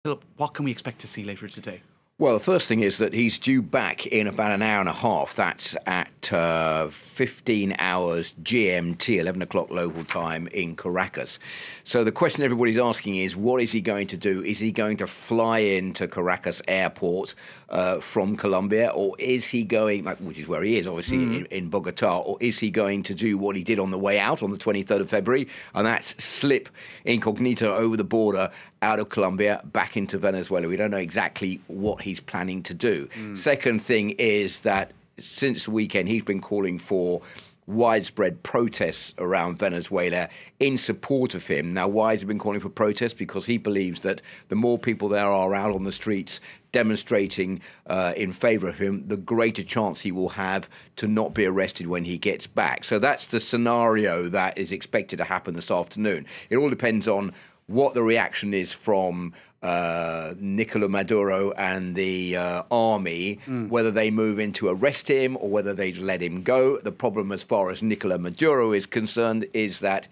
Philip, what can we expect to see later today? Well, the first thing is that he's due back in about an hour and a half. That's at 15 hours GMT, 11 o'clock local time in Caracas. So the question everybody's asking is, what is he going to do? Is he going to fly into Caracas airport from Colombia, or is he going, which is where he is, obviously, in Bogota, or is he going to do what he did on the way out on the 23rd of February, and that's slip incognito over the border out of Colombia back into Venezuela? We don't know exactly what he's planning to do. Second thing is that since the weekend, he's been calling for widespread protests around Venezuela in support of him. Now, why has he been calling for protests? Because he believes that the more people there are out on the streets demonstrating in favour of him, the greater chance he will have to not be arrested when he gets back. So that's the scenario that is expected to happen this afternoon. It all depends on what the reaction is from Nicolás Maduro and the army, whether they move in to arrest him or whether they let him go. The problem as far as Nicolás Maduro is concerned is that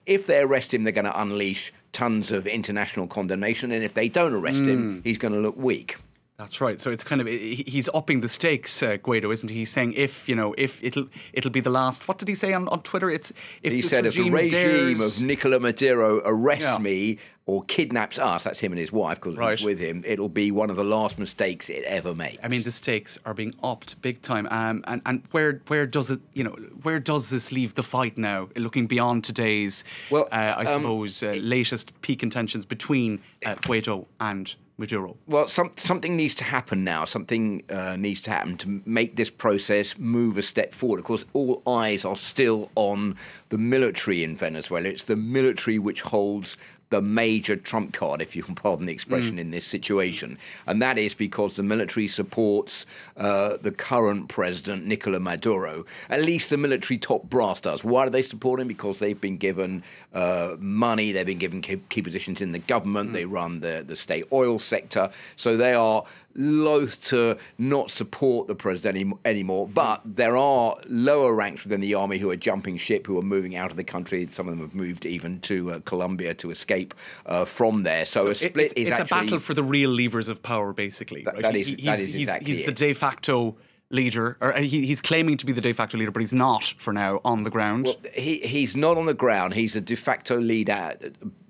if they arrest him, they're going to unleash tons of international condemnation, and if they don't arrest him, he's going to look weak. That's right. So it's kind of, he's upping the stakes, Guaido, isn't he? He's saying if it'll be the last. What did he say on Twitter? He said if the regime of Nicolás Maduro arrests me or kidnaps us, that's him and his wife, because he's with him, it'll be one of the last mistakes it ever makes. I mean, the stakes are being upped big time. And where does it, where does this leave the fight now? Looking beyond today's, I suppose, latest peak intentions between Guaido and Maduro. Well, something needs to happen now. Something needs to happen to make this process move a step forward. Of course, all eyes are still on the military in Venezuela. It's the military which holds the major trump card, if you can pardon the expression, in this situation. And that is because the military supports the current president, Nicolás Maduro. At least the military top brass does. Why do they support him? Because they've been given money, they've been given key positions in the government, they run the state oil sector, so they are loath to not support the president anymore. But there are lower ranks within the army who are jumping ship, who are moving out of the country. Some of them have moved even to Colombia to escape from there. So a split is it's actually... a battle for the real levers of power, basically. That is exactly He's the de facto leader, or he's claiming to be the de facto leader, but he's not for now on the ground. Well, he's not on the ground. He's a de facto leader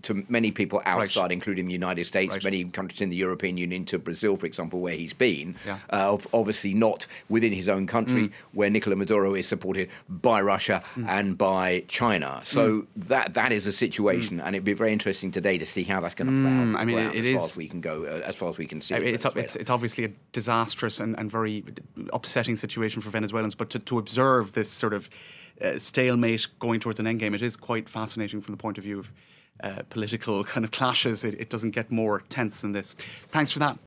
to many people outside, including the United States, many countries in the European Union, to Brazil, for example, where he's been. Obviously not within his own country, where Nicolás Maduro is supported by Russia and by China. So that is the situation, and it'd be very interesting today to see how that's going to play out. I mean, as far as we can go, as far as we can see. It's obviously a disastrous and very upsetting situation for Venezuelans, but to observe this sort of stalemate going towards an endgame, it is quite fascinating from the point of view of political kind of clashes. It doesn't get more tense than this. Thanks for that.